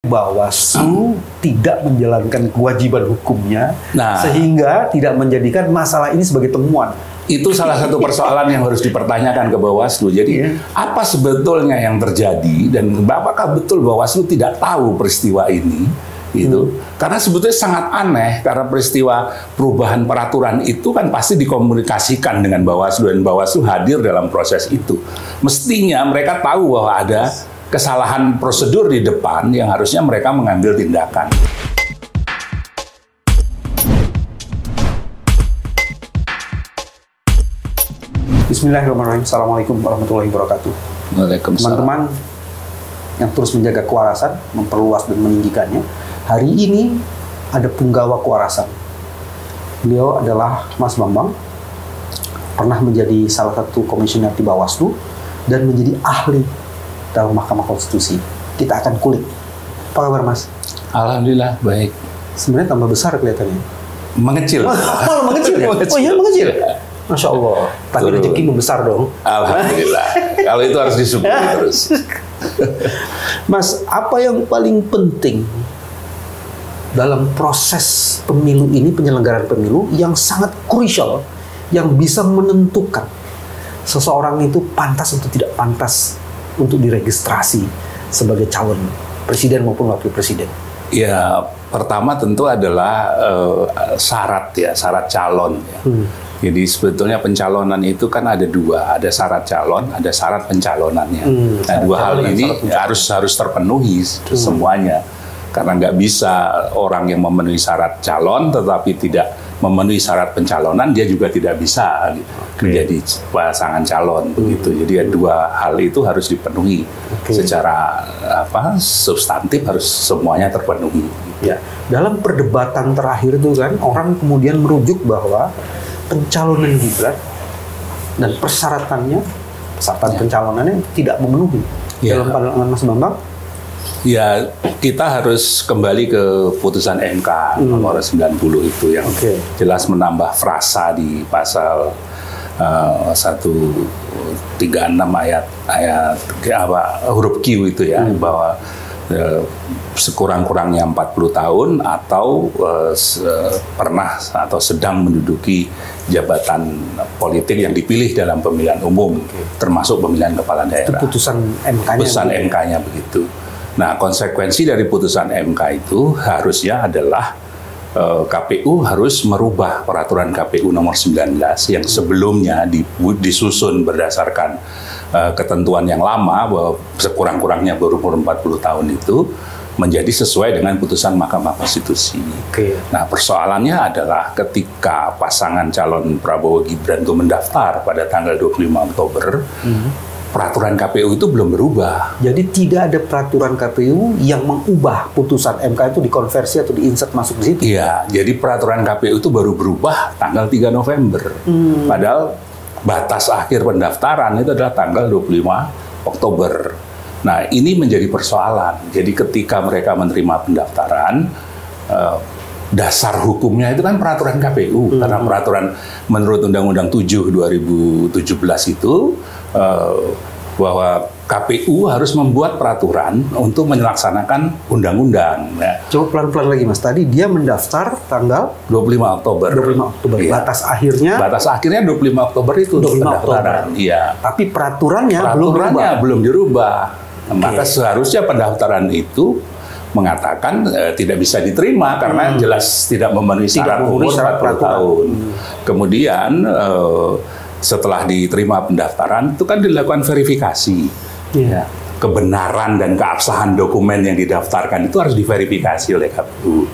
Bawaslu tidak menjalankan kewajiban hukumnya, sehingga tidak menjadikan masalah ini sebagai temuan. Itu salah satu persoalan yang harus dipertanyakan ke Bawaslu. Jadi apa sebetulnya yang terjadi dan apakah betul Bawaslu tidak tahu peristiwa ini? Itu karena sebetulnya sangat aneh karena peristiwa perubahan peraturan itu kan pasti dikomunikasikan dengan Bawaslu dan Bawaslu hadir dalam proses itu. Mestinya mereka tahu bahwa ada kesalahan prosedur di depan yang harusnya mereka mengambil tindakan. Bismillahirrahmanirrahim. Assalamualaikum warahmatullahi wabarakatuh. Waalaikumsalam. Teman-teman yang terus menjaga kewarasan, memperluas dan meninggikannya. Hari ini ada punggawa kewarasan. Beliau adalah Mas Bambang, pernah menjadi salah satu komisioner di Bawaslu dan menjadi ahli dalam Mahkamah Konstitusi. Kita akan kulik. Apa kabar, Mas? Alhamdulillah baik. Sebenarnya tambah besar kelihatannya. Mengecil. Malah mengecil ya? Oh iya, mengecil. Masya Allah, tapi rezeki membesar dong. Alhamdulillah. Kalau itu harus disyukuri terus. Mas, apa yang paling penting dalam proses pemilu ini, penyelenggaraan pemilu yang sangat krusial, yang bisa menentukan seseorang itu pantas atau tidak pantas untuk diregistrasi sebagai calon presiden maupun wakil presiden? Ya, pertama tentu adalah syarat calon. Ya. Jadi sebetulnya pencalonan itu kan ada dua, ada syarat calon, ada syarat pencalonannya. Nah, dua hal ini harus terpenuhi semuanya, karena nggak bisa orang yang memenuhi syarat calon tetapi tidak memenuhi syarat pencalonan, dia juga tidak bisa menjadi pasangan calon begitu. Jadi dua hal itu harus dipenuhi secara substantif, harus semuanya terpenuhi. Ya, dalam perdebatan terakhir itu kan orang kemudian merujuk bahwa pencalonan Gibran dan persyaratan pencalonannya tidak memenuhi. Dalam pandangan Mas Bambang? Ya, kita harus kembali ke putusan MK nomor 90 itu yang jelas menambah frasa di pasal 136 ayat huruf Q itu ya, bahwa sekurang-kurangnya 40 tahun atau pernah atau sedang menduduki jabatan politik yang dipilih dalam pemilihan umum, termasuk pemilihan kepala daerah. Itu putusan MK-nya. Putusan MK-nya begitu. Nah, konsekuensi dari putusan MK itu harusnya adalah KPU harus merubah peraturan KPU nomor 19 yang sebelumnya disusun berdasarkan ketentuan yang lama bahwa sekurang-kurangnya berumur 40 tahun itu menjadi sesuai dengan putusan Mahkamah Konstitusi. Nah, persoalannya adalah ketika pasangan calon Prabowo Gibran itu mendaftar pada tanggal 25 Oktober, peraturan KPU itu belum berubah. Jadi tidak ada peraturan KPU yang mengubah putusan MK itu dikonversi atau diinsert masuk di situ? Iya, jadi peraturan KPU itu baru berubah tanggal 3 November. Padahal batas akhir pendaftaran itu adalah tanggal 25 Oktober. Nah, ini menjadi persoalan. Jadi ketika mereka menerima pendaftaran, dasar hukumnya itu kan peraturan KPU. Karena peraturan menurut Undang-Undang 7 2017 itu bahwa KPU harus membuat peraturan untuk melaksanakan undang-undang. Ya. Coba pelan-pelan lagi, Mas. Tadi dia mendaftar tanggal 25 Oktober. 25 Oktober. Iya. Batas akhirnya 25 Oktober itu 25 Oktober. Iya. Tapi peraturannya belum dirubah. Maka seharusnya pendaftaran itu mengatakan tidak bisa diterima karena jelas tidak memenuhi syarat umur 40 tahun. Kemudian setelah diterima pendaftaran itu kan dilakukan verifikasi. Kebenaran dan keabsahan dokumen yang didaftarkan itu harus diverifikasi oleh KPU.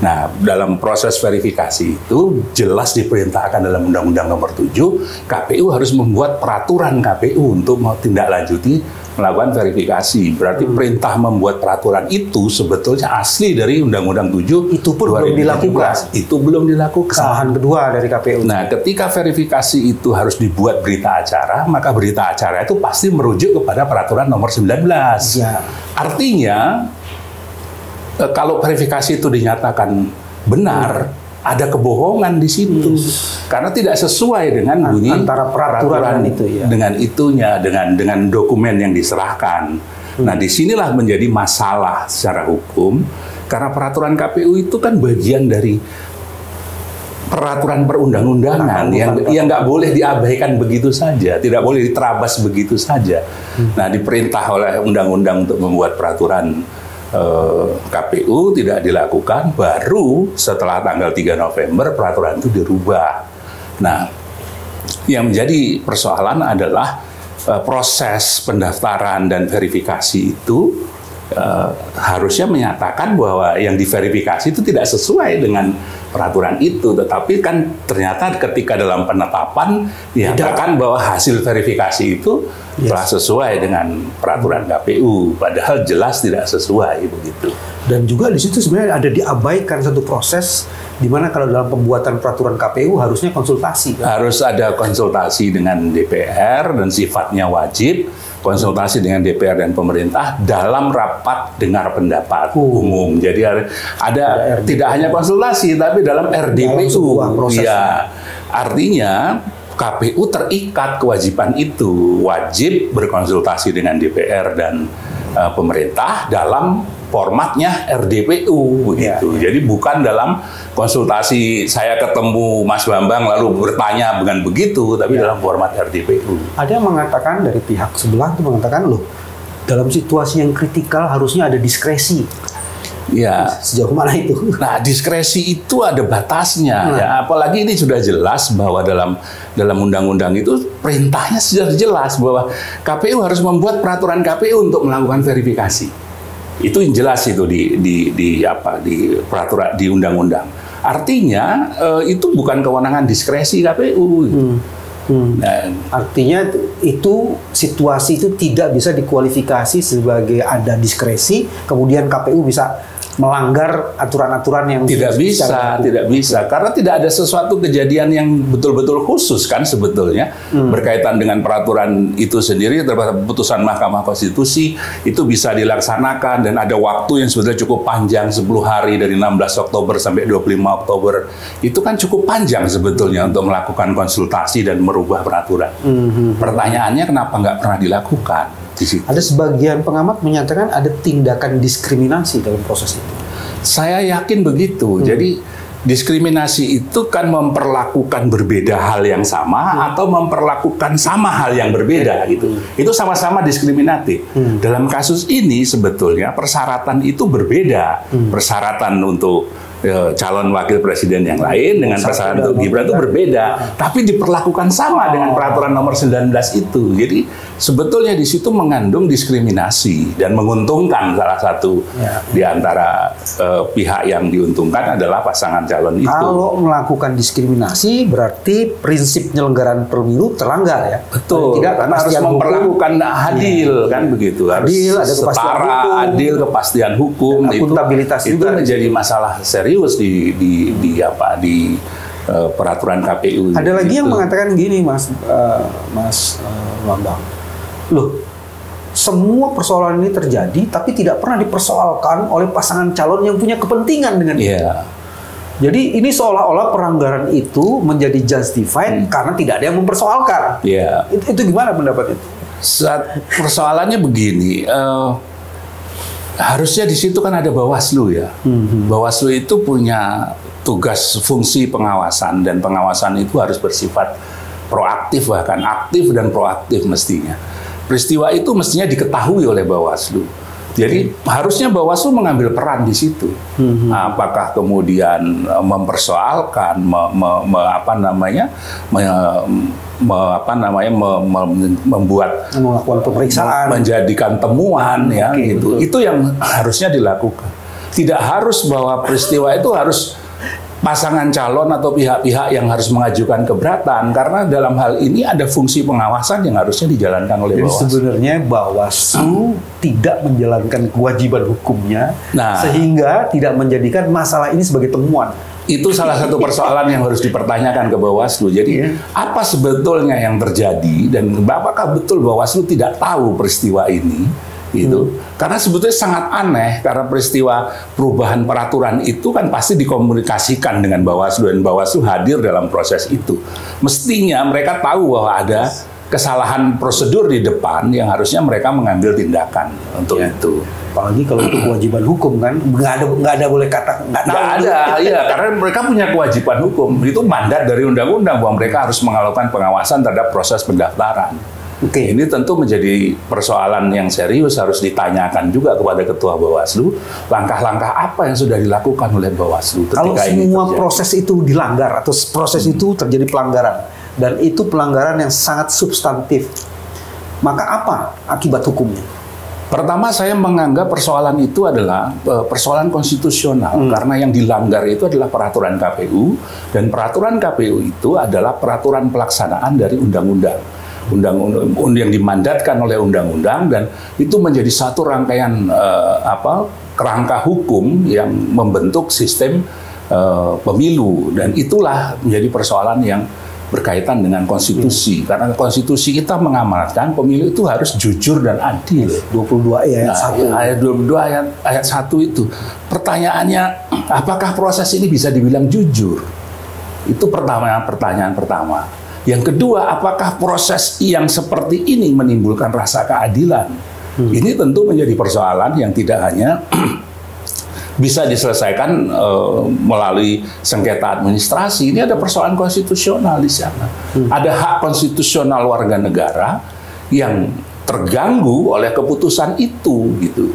Nah, dalam proses verifikasi itu jelas diperintahkan dalam Undang-Undang Nomor 7, KPU harus membuat peraturan KPU untuk menindaklanjuti melakukan verifikasi. Berarti perintah membuat peraturan itu sebetulnya asli dari Undang-Undang 7 itu pun belum dilakukan. Itu belum dilakukan. Kesalahan kedua dari KPU. Nah, ketika verifikasi itu harus dibuat berita acara, maka berita acara itu pasti merujuk kepada peraturan nomor 19. Ya. Artinya kalau verifikasi itu dinyatakan benar, ada kebohongan di situ karena tidak sesuai dengan bunyi antara peraturan itu ya. dengan itunya dengan dokumen yang diserahkan. Nah, disinilah menjadi masalah secara hukum, karena peraturan KPU itu kan bagian dari peraturan perundang-undangan yang nggak boleh diabaikan begitu saja, tidak boleh diterabas begitu saja. Nah, diperintah oleh undang-undang untuk membuat peraturan KPU tidak dilakukan, baru setelah tanggal 3 November peraturan itu dirubah. Nah, yang menjadi persoalan adalah proses pendaftaran dan verifikasi itu harusnya menyatakan bahwa yang diverifikasi itu tidak sesuai dengan peraturan itu, tetapi kan ternyata ketika dalam penetapan dinyatakan bahwa hasil verifikasi itu telah sesuai dengan peraturan KPU, padahal jelas tidak sesuai begitu. Dan juga di situ sebenarnya ada diabaikan satu proses di mana kalau dalam pembuatan peraturan KPU harusnya konsultasi. Harus ada konsultasi dengan DPR dan sifatnya wajib. Konsultasi dengan DPR dan pemerintah dalam rapat dengar pendapat umum. Jadi ada tidak hanya konsultasi, tapi dalam RDPU. Ya, artinya KPU terikat kewajiban itu, wajib berkonsultasi dengan DPR dan pemerintah dalam formatnya RDPU begitu. Jadi bukan dalam konsultasi saya ketemu Mas Bambang lalu bertanya dengan begitu, tapi dalam format RDPU. Ada yang mengatakan dari pihak sebelah itu mengatakan loh, dalam situasi yang kritikal harusnya ada diskresi. Ya, sejauh mana itu? Nah, diskresi itu ada batasnya. Ya, apalagi ini sudah jelas bahwa dalam undang-undang itu perintahnya sudah jelas bahwa KPU harus membuat peraturan KPU untuk melakukan verifikasi. Itu yang jelas itu di peraturan di undang-undang. Artinya itu bukan kewenangan diskresi KPU. Nah, artinya itu situasi itu tidak bisa dikualifikasi sebagai ada diskresi, kemudian KPU bisa melanggar aturan-aturan yang tidak bisa karena tidak ada sesuatu kejadian yang betul-betul khusus kan sebetulnya berkaitan dengan peraturan itu sendiri. Terhadap putusan Mahkamah Konstitusi itu bisa dilaksanakan dan ada waktu yang sebetulnya cukup panjang, 10 hari dari 16 Oktober sampai 25 Oktober. Itu kan cukup panjang sebetulnya untuk melakukan konsultasi dan merubah peraturan. Pertanyaannya kenapa nggak pernah dilakukan? Ada sebagian pengamat menyatakan ada tindakan diskriminasi dalam proses itu. Saya yakin begitu. Jadi diskriminasi itu kan memperlakukan berbeda hal yang sama atau memperlakukan sama hal yang berbeda gitu. Itu sama-sama diskriminatif. Dalam kasus ini sebetulnya persyaratan itu berbeda. Persyaratan untuk calon wakil presiden yang lain dengan persyaratan untuk Gibran itu berbeda, tapi diperlakukan sama dengan peraturan nomor 19 itu. Jadi sebetulnya di situ mengandung diskriminasi dan menguntungkan salah satu di antara pihak yang diuntungkan adalah pasangan calon itu. Kalau melakukan diskriminasi berarti prinsip penyelenggaraan pemilu terlanggar ya. Betul. Tidak, karena harus memperlakukan adil kan begitu. Harus adil, ada setara, adil, kepastian hukum. Akuntabilitas itu menjadi masalah serius di peraturan KPU. Ada lagi yang mengatakan gini, Mas Bambang. Loh, semua persoalan ini terjadi tapi tidak pernah dipersoalkan oleh pasangan calon yang punya kepentingan dengan itu. Jadi ini seolah-olah pelanggaran itu menjadi justified karena tidak ada yang mempersoalkan. Itu gimana pendapat itu? Persoalannya begini. Harusnya di situ kan ada Bawaslu ya. Bawaslu itu punya tugas fungsi pengawasan dan pengawasan itu harus bersifat proaktif, bahkan aktif dan proaktif mestinya. Peristiwa itu mestinya diketahui oleh Bawaslu. Jadi harusnya Bawaslu mengambil peran di situ. Apakah kemudian mempersoalkan, membuat melakukan pemeriksaan, menjadikan temuan ya gitu. Itu yang harusnya dilakukan. Tidak harus bahwa peristiwa itu harus pasangan calon atau pihak-pihak yang harus mengajukan keberatan, karena dalam hal ini ada fungsi pengawasan yang harusnya dijalankan oleh Bawaslu. Jadi sebenarnya Bawaslu tidak menjalankan kewajiban hukumnya, sehingga tidak menjadikan masalah ini sebagai temuan. Itu salah satu persoalan yang harus dipertanyakan ke Bawaslu. Jadi apa sebetulnya yang terjadi dan apakah betul Bawaslu tidak tahu peristiwa ini? Gitu. Karena sebetulnya sangat aneh karena peristiwa perubahan peraturan itu kan pasti dikomunikasikan dengan Bawaslu dan Bawaslu hadir dalam proses itu. Mestinya mereka tahu bahwa ada kesalahan prosedur di depan yang harusnya mereka mengambil tindakan untuk itu. Apalagi kalau itu kewajiban hukum kan, nggak ada boleh kata nggak tahu. Nggak ada, iya, karena mereka punya kewajiban hukum. Itu mandat dari undang-undang bahwa mereka harus melakukan pengawasan terhadap proses pendaftaran. Ini tentu menjadi persoalan yang serius, harus ditanyakan juga kepada Ketua Bawaslu, langkah-langkah apa yang sudah dilakukan oleh Bawaslu ketika kalau semua proses itu dilanggar atau proses itu terjadi pelanggaran, dan itu pelanggaran yang sangat substantif, maka apa akibat hukumnya? Pertama, saya menganggap persoalan itu adalah persoalan konstitusional, karena yang dilanggar itu adalah peraturan KPU, dan peraturan KPU itu adalah peraturan pelaksanaan dari undang-undang. Undang-undang yang dimandatkan oleh undang-undang, dan itu menjadi satu rangkaian kerangka hukum yang membentuk sistem pemilu, dan itulah menjadi persoalan yang berkaitan dengan konstitusi, karena konstitusi kita mengamanatkan pemilu itu harus jujur dan adil. 22 ayat 1. Ayat 22 ayat 1 itu. Pertanyaannya, apakah proses ini bisa dibilang jujur? Itu pertanyaan pertama. Yang kedua, apakah proses yang seperti ini menimbulkan rasa keadilan? Ini tentu menjadi persoalan yang tidak hanya bisa diselesaikan melalui sengketa administrasi. Ini ada persoalan konstitusional di sana. Ada hak konstitusional warga negara yang terganggu oleh keputusan itu, gitu.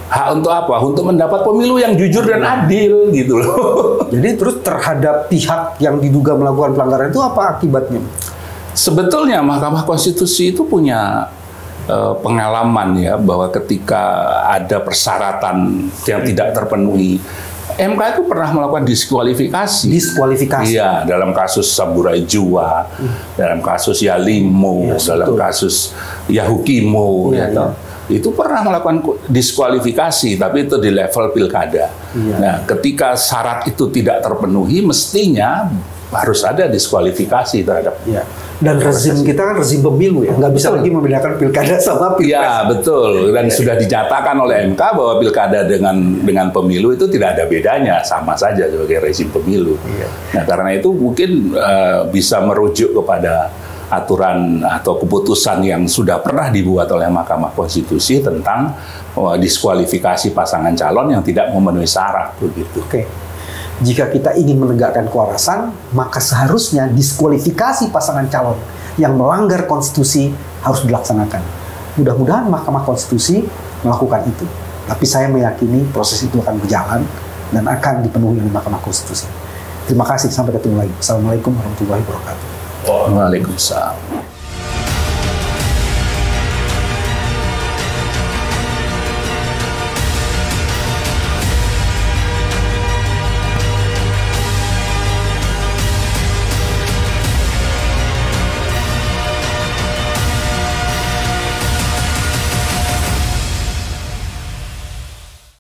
Hak untuk apa? Untuk mendapat pemilu yang jujur dan adil, gitu loh. Jadi terus terhadap pihak yang diduga melakukan pelanggaran itu apa akibatnya? Sebetulnya Mahkamah Konstitusi itu punya pengalaman ya, bahwa ketika ada persyaratan yang tidak terpenuhi, MK itu pernah melakukan diskualifikasi. Iya, dalam kasus Saburai Jua, dalam kasus Yalimo, dalam kasus Yahukimo, itu pernah melakukan diskualifikasi, tapi itu di level pilkada. Nah, ketika syarat itu tidak terpenuhi, mestinya harus ada diskualifikasi terhadap. Dan rezim kita kan rezim pemilu ya, nggak bisa lagi membedakan pilkada sama pilpres. Iya, betul. Dan sudah dinyatakan oleh MK bahwa pilkada dengan pemilu itu tidak ada bedanya, sama saja sebagai rezim pemilu. Nah, karena itu mungkin bisa merujuk kepada aturan atau keputusan yang sudah pernah dibuat oleh Mahkamah Konstitusi tentang diskualifikasi pasangan calon yang tidak memenuhi syarat, begitu. Jika kita ingin menegakkan kewarasan, maka seharusnya diskualifikasi pasangan calon yang melanggar konstitusi harus dilaksanakan. Mudah-mudahan Mahkamah Konstitusi melakukan itu. Tapi saya meyakini proses itu akan berjalan dan akan dipenuhi oleh Mahkamah Konstitusi. Terima kasih, sampai ketemu lagi. Assalamualaikum warahmatullahi wabarakatuh. Waalaikumsalam.